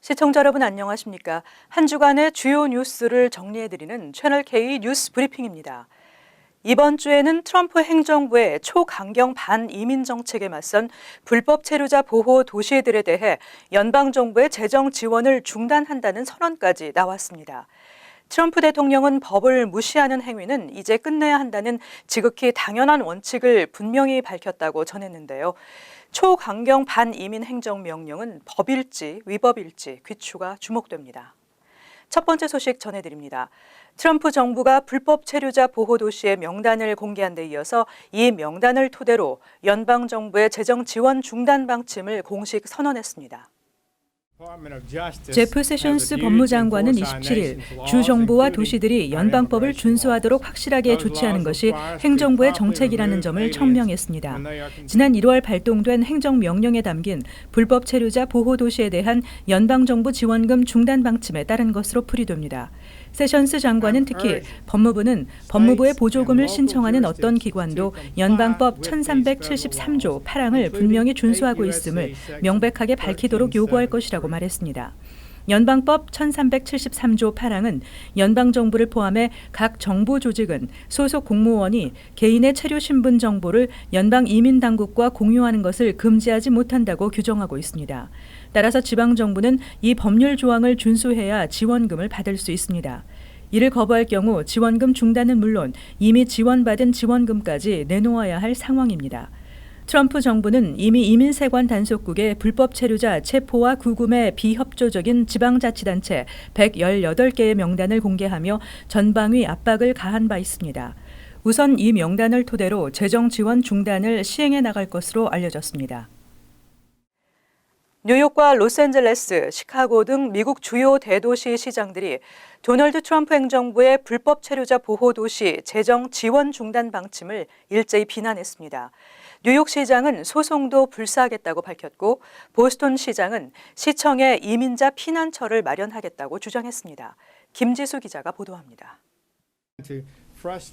시청자 여러분 안녕하십니까? 한 주간의 주요 뉴스를 정리해드리는 채널K 뉴스 브리핑입니다. 이번 주에는 트럼프 행정부의 초강경 반이민 정책에 맞선 불법 체류자 보호 도시들에 대해 연방정부의 재정 지원을 중단한다는 선언까지 나왔습니다. 트럼프 대통령은 법을 무시하는 행위는 이제 끝내야 한다는 지극히 당연한 원칙을 분명히 밝혔다고 전했는데요. 초강경 반이민 행정명령은 법일지 위법일지 귀추가 주목됩니다. 첫 번째 소식 전해드립니다. 트럼프 정부가 불법 체류자 보호 도시의 명단을 공개한 데 이어서 이 명단을 토대로 연방정부의 재정 지원 중단 방침을 공식 선언했습니다. 제프 세션스 법무장관은 27일 주 정부와 도시들이 연방법을 준수하도록 확실하게 조치하는 것이 행정부의 정책이라는 점을 천명했습니다. 지난 1월 발동된 행정명령에 담긴 불법 체류자 보호 도시에 대한 연방정부 지원금 중단 방침에 따른 것으로 풀이됩니다. 세션스 장관은 특히 법무부는 법무부의 보조금을 신청하는 어떤 기관도 연방법 1373조 8항을 분명히 준수하고 있음을 명백하게 밝히도록 요구할 것이라고 말했습니다. 연방법 1373조 8항은 연방정부를 포함해 각 정부 조직은 소속 공무원이 개인의 체류 신분 정보를 연방이민당국과 공유하는 것을 금지하지 못한다고 규정하고 있습니다. 따라서 지방정부는 이 법률 조항을 준수해야 지원금을 받을 수 있습니다. 이를 거부할 경우 지원금 중단은 물론 이미 지원받은 지원금까지 내놓아야 할 상황입니다. 트럼프 정부는 이미 이민세관 단속국의 불법 체류자 체포와 구금의 비협조적인 지방자치단체 118개의 명단을 공개하며 전방위 압박을 가한 바 있습니다. 우선 이 명단을 토대로 재정 지원 중단을 시행해 나갈 것으로 알려졌습니다. 뉴욕과 로스앤젤레스, 시카고 등 미국 주요 대도시 시장들이 도널드 트럼프 행정부의 불법 체류자 보호 도시 재정 지원 중단 방침을 일제히 비난했습니다. 뉴욕 시장은 소송도 불사하겠다고 밝혔고 보스턴 시장은 시청에 이민자 피난처를 마련하겠다고 주장했습니다. 김지수 기자가 보도합니다.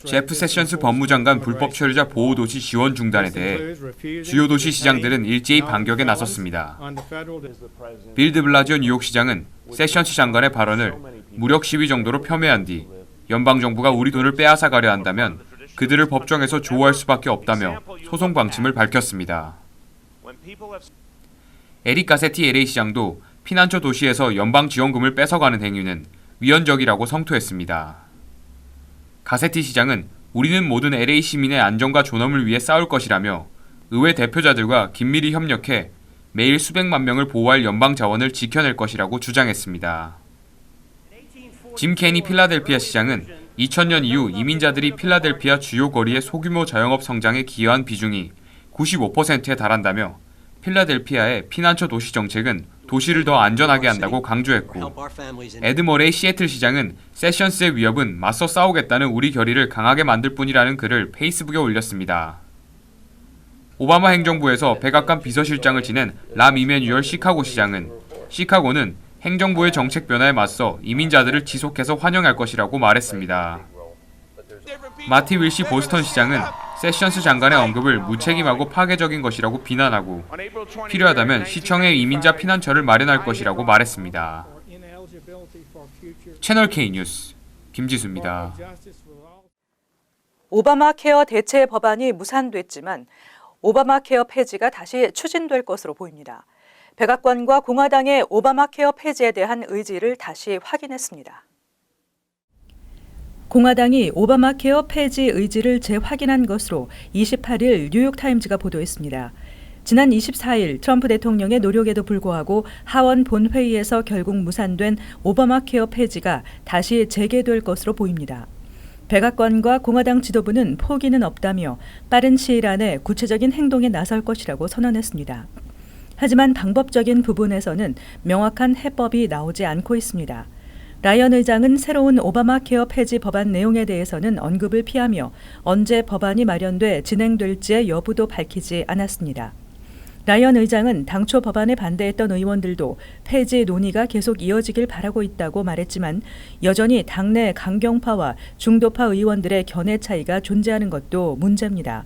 제프 세션스 법무장관 불법 체류자 보호 도시 지원 중단에 대해 주요 도시 시장들은 일제히 반격에 나섰습니다. 빌 드 블라지오 뉴욕시장은 세션스 장관의 발언을 무력 시위 정도로 폄훼한 뒤 연방정부가 우리 돈을 빼앗아 가려 한다면 그들을 법정에서 조우할 수밖에 없다며 소송 방침을 밝혔습니다. 에릭 가세티 LA 시장도 피난처 도시에서 연방 지원금을 뺏어가는 행위는 위헌적이라고 성토했습니다. 가세티 시장은 우리는 모든 LA 시민의 안전과 존엄을 위해 싸울 것이라며 의회 대표자들과 긴밀히 협력해 매일 수백만 명을 보호할 연방 자원을 지켜낼 것이라고 주장했습니다. 짐 케니 필라델피아 시장은 2000년 이후 이민자들이 필라델피아 주요 거리의 소규모 자영업 성장에 기여한 비중이 95%에 달한다며 필라델피아의 피난처 도시 정책은 도시를 더 안전하게 한다고 강조했고 에드 머레이 시애틀 시장은 세션스의 위협은 맞서 싸우겠다는 우리 결의를 강하게 만들 뿐이라는 글을 페이스북에 올렸습니다. 오바마 행정부에서 백악관 비서실장을 지낸 람 이메뉴얼 시카고 시장은 시카고는 행정부의 정책 변화에 맞서 이민자들을 지속해서 환영할 것이라고 말했습니다. 마티 윌시 보스턴 시장은 세션스 장관의 언급을 무책임하고 파괴적인 것이라고 비난하고 필요하다면 시청에 이민자 피난처를 마련할 것이라고 말했습니다. 채널K 뉴스 김지수입니다. 오바마 케어 대체 법안이 무산됐지만 오바마 케어 폐지가 다시 추진될 것으로 보입니다. 백악관과 공화당의 오바마 케어 폐지에 대한 의지를 다시 확인했습니다. 공화당이 오바마 케어 폐지 의지를 재확인한 것으로 28일 뉴욕타임즈가 보도했습니다. 지난 24일 트럼프 대통령의 노력에도 불구하고 하원 본회의에서 결국 무산된 오바마 케어 폐지가 다시 재개될 것으로 보입니다. 백악관과 공화당 지도부는 포기는 없다며 빠른 시일 안에 구체적인 행동에 나설 것이라고 선언했습니다. 하지만 방법적인 부분에서는 명확한 해법이 나오지 않고 있습니다. 라이언 의장은 새로운 오바마 케어 폐지 법안 내용에 대해서는 언급을 피하며 언제 법안이 마련돼 진행될지의 여부도 밝히지 않았습니다. 라이언 의장은 당초 법안에 반대했던 의원들도 폐지 논의가 계속 이어지길 바라고 있다고 말했지만 여전히 당내 강경파와 중도파 의원들의 견해 차이가 존재하는 것도 문제입니다.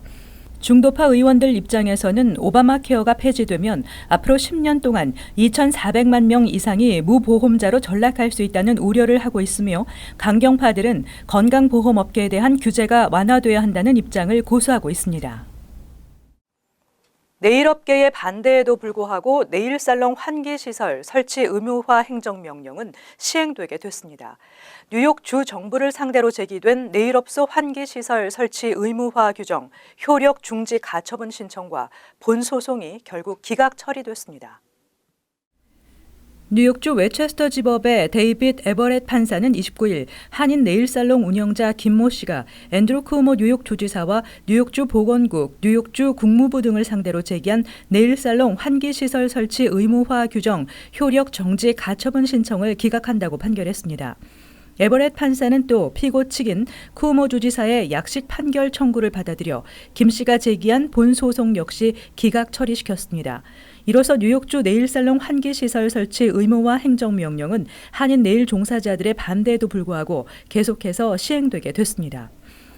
중도파 의원들 입장에서는 오바마 케어가 폐지되면 앞으로 10년 동안 2,400만 명 이상이 무보험자로 전락할 수 있다는 우려를 하고 있으며 강경파들은 건강보험업계에 대한 규제가 완화돼야 한다는 입장을 고수하고 있습니다. 네일업계의 반대에도 불구하고 네일살롱 환기시설 설치 의무화 행정명령은 시행되게 됐습니다. 뉴욕 주 정부를 상대로 제기된 네일업소 환기시설 설치 의무화 규정 효력 중지 가처분 신청과 본 소송이 결국 기각 처리됐습니다. 뉴욕주 웨체스터 지법의 데이빗 에버렛 판사는 29일 한인 네일살롱 운영자 김모 씨가 앤드루 쿠오모 뉴욕 주지사와 뉴욕주 보건국, 뉴욕주 국무부 등을 상대로 제기한 네일살롱 환기시설 설치 의무화 규정 효력 정지 가처분 신청을 기각한다고 판결했습니다. 에버렛 판사는 또 피고 측인 쿠오모 주지사의 약식 판결 청구를 받아들여 김 씨가 제기한 본 소송 역시 기각 처리시켰습니다. 이로써 뉴욕주 네일살롱 환기시설 설치 의무화 행정명령은 한인 네일 종사자들의 반대에도 불구하고 계속해서 시행되게 됐습니다.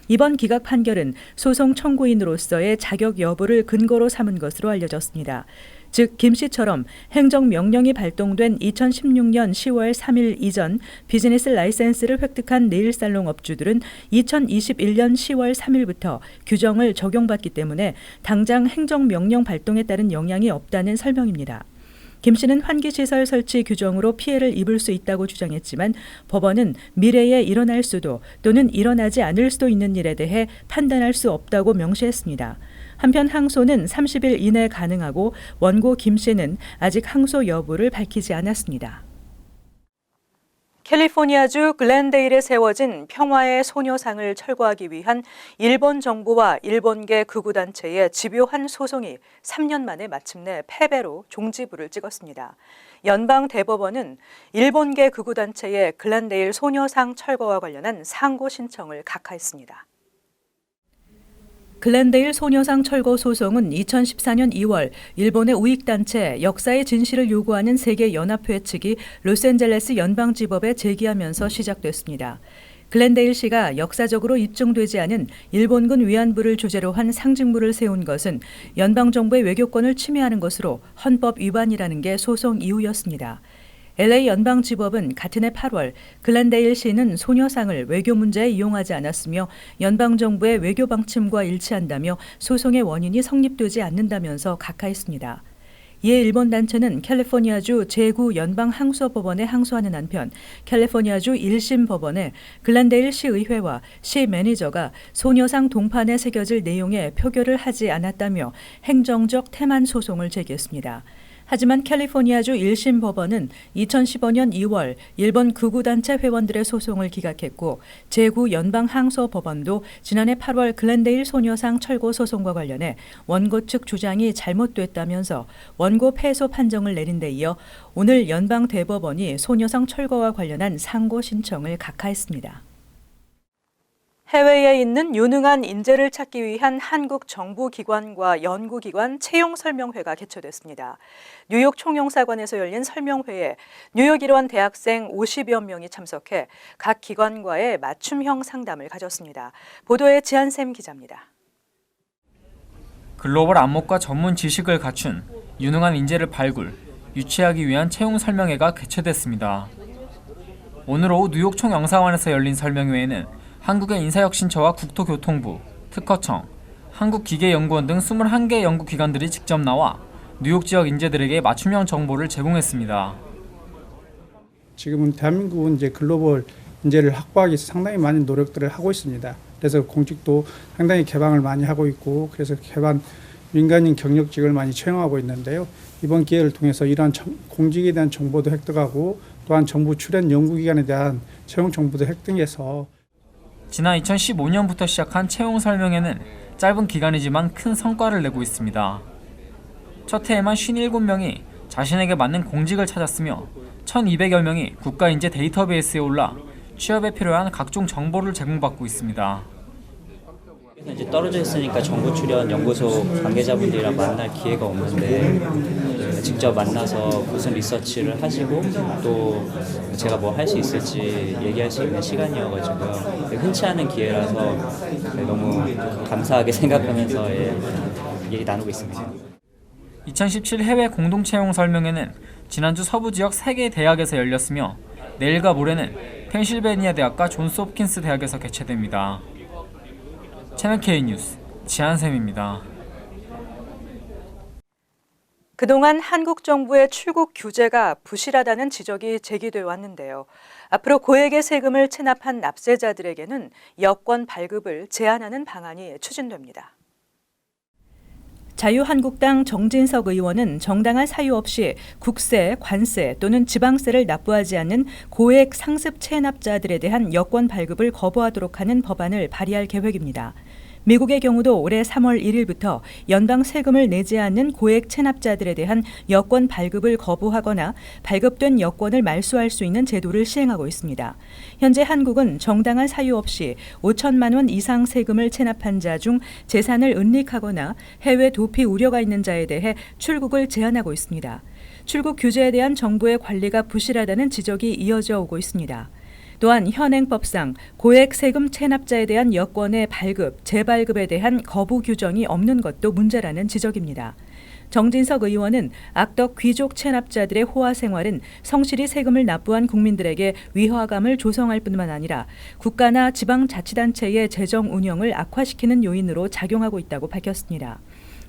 이번 기각 판결은 소송 청구인으로서의 자격 여부를 근거로 삼은 것으로 알려졌습니다. 즉, 김 씨처럼 행정명령이 발동된 2016년 10월 3일 이전 비즈니스 라이센스를 획득한 네일살롱 업주들은 2021년 10월 3일부터 규정을 적용받기 때문에 당장 행정명령 발동에 따른 영향이 없다는 설명입니다. 김 씨는 환기시설 설치 규정으로 피해를 입을 수 있다고 주장했지만 법원은 미래에 일어날 수도 또는 일어나지 않을 수도 있는 일에 대해 판단할 수 없다고 명시했습니다. 한편 항소는 30일 이내 가능하고 원고 김 씨는 아직 항소 여부를 밝히지 않았습니다. 캘리포니아주 글렌데일에 세워진 평화의 소녀상을 철거하기 위한 일본 정부와 일본계 극우단체의 집요한 소송이 3년 만에 마침내 패배로 종지부를 찍었습니다. 연방대법원은 일본계 극우단체의 글렌데일 소녀상 철거와 관련한 상고 신청을 각하했습니다. 글렌데일 소녀상 철거 소송은 2014년 2월 일본의 우익단체 역사의 진실을 요구하는 세계연합회 측이 로스앤젤레스 연방지법에 제기하면서 시작됐습니다. 글렌데일시가 역사적으로 입증되지 않은 일본군 위안부를 주제로 한 상징물을 세운 것은 연방정부의 외교권을 침해하는 것으로 헌법 위반이라는 게 소송 이유였습니다. LA 연방지법은 같은 해 8월 글렌데일 시는 소녀상을 외교 문제에 이용하지 않았으며 연방정부의 외교 방침과 일치한다며 소송의 원인이 성립되지 않는다면서 각하했습니다. 이에 일본 단체는 캘리포니아주 제9연방항소법원에 항소하는 한편 캘리포니아주 1심 법원에 글렌데일 시의회와 시 매니저가 소녀상 동판에 새겨질 내용에 표결을 하지 않았다며 행정적 태만 소송을 제기했습니다. 하지만 캘리포니아주 1심 법원은 2015년 2월 일본 극우단체 회원들의 소송을 기각했고 제9연방항소법원도 지난해 8월 글렌데일 소녀상 철거 소송과 관련해 원고 측 주장이 잘못됐다면서 원고 패소 판정을 내린 데 이어 오늘 연방대법원이 소녀상 철거와 관련한 상고 신청을 각하했습니다. 해외에 있는 유능한 인재를 찾기 위한 한국 정부기관과 연구기관 채용설명회가 개최됐습니다. 뉴욕 총영사관에서 열린 설명회에 뉴욕 일원 대학생 50여 명이 참석해 각 기관과의 맞춤형 상담을 가졌습니다. 보도에 지한샘 기자입니다. 글로벌 안목과 전문 지식을 갖춘 유능한 인재를 발굴, 유치하기 위한 채용설명회가 개최됐습니다. 오늘 오후 뉴욕 총영사관에서 열린 설명회에는 한국의 인사혁신처와 국토교통부, 특허청, 한국기계연구원 등 21개 연구기관들이 직접 나와 뉴욕 지역 인재들에게 맞춤형 정보를 제공했습니다. 지금은 대한민국은 이제 글로벌 인재를 확보하기 위해서 상당히 많은 노력들을 하고 있습니다. 그래서 공직도 상당히 개방을 많이 하고 있고 그래서 개방 민간인 경력직을 많이 채용하고 있는데요. 이번 기회를 통해서 이러한 공직에 대한 정보도 획득하고 또한 정부 출연 연구기관에 대한 채용 정보도 획득해서 지난 2015년부터 시작한 채용 설명회는 짧은 기간이지만 큰 성과를 내고 있습니다. 첫 해에만 57명이 자신에게 맞는 공직을 찾았으며 1,200여 명이 국가인재 데이터베이스에 올라 취업에 필요한 각종 정보를 제공받고 있습니다. 이제 떨어져 있으니까 정부 출연 연구소 관계자분들이랑 만날 기회가 없는데 직접 만나서 무슨 리서치를 하시고 또 제가 뭐 할 수 있을지 얘기할 수 있는 시간이어가지고요. 흔치 않은 기회라서 너무 감사하게 생각하면서 얘기 나누고 있습니다. 2017 해외 공동채용 설명회는 지난주 서부 지역 3개 대학에서 열렸으며 내일과 모레는 펜실베니아 대학과 존스 홉킨스 대학에서 개최됩니다. 채널 K 뉴스 지한샘입니다. 그동안 한국 정부의 출국 규제가 부실하다는 지적이 제기돼 왔는데요. 앞으로 고액의 세금을 체납한 납세자들에게는 여권 발급을 제한하는 방안이 추진됩니다. 자유한국당 정진석 의원은 정당한 사유 없이 국세, 관세 또는 지방세를 납부하지 않는 고액 상습 체납자들에 대한 여권 발급을 거부하도록 하는 법안을 발의할 계획입니다. 미국의 경우도 올해 3월 1일부터 연방 세금을 내지 않는 고액 체납자들에 대한 여권 발급을 거부하거나 발급된 여권을 말소할 수 있는 제도를 시행하고 있습니다. 현재 한국은 정당한 사유 없이 5천만 원 이상 세금을 체납한 자 중 재산을 은닉하거나 해외 도피 우려가 있는 자에 대해 출국을 제한하고 있습니다. 출국 규제에 대한 정부의 관리가 부실하다는 지적이 이어져 오고 있습니다. 또한 현행법상 고액 세금 체납자에 대한 여권의 발급, 재발급에 대한 거부 규정이 없는 것도 문제라는 지적입니다. 정진석 의원은 악덕 귀족 체납자들의 호화 생활은 성실히 세금을 납부한 국민들에게 위화감을 조성할 뿐만 아니라 국가나 지방자치단체의 재정 운영을 악화시키는 요인으로 작용하고 있다고 밝혔습니다.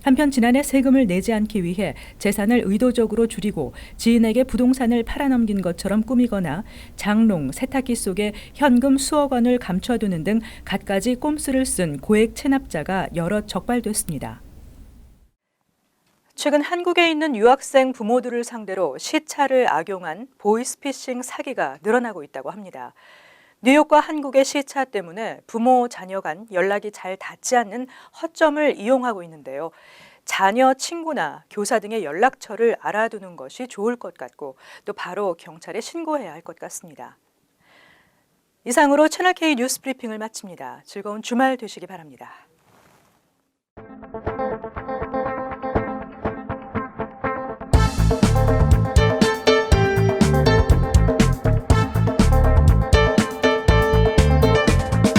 한편 지난해 세금을 내지 않기 위해 재산을 의도적으로 줄이고 지인에게 부동산을 팔아넘긴 것처럼 꾸미거나 장롱, 세탁기 속에 현금 수억 원을 감춰두는 등 갖가지 꼼수를 쓴 고액 체납자가 여럿 적발됐습니다. 최근 한국에 있는 유학생 부모들을 상대로 시차를 악용한 보이스피싱 사기가 늘어나고 있다고 합니다. 뉴욕과 한국의 시차 때문에 부모, 자녀 간 연락이 잘 닿지 않는 허점을 이용하고 있는데요. 자녀, 친구나 교사 등의 연락처를 알아두는 것이 좋을 것 같고 또 바로 경찰에 신고해야 할 것 같습니다. 이상으로 채널K 뉴스 브리핑을 마칩니다. 즐거운 주말 되시기 바랍니다.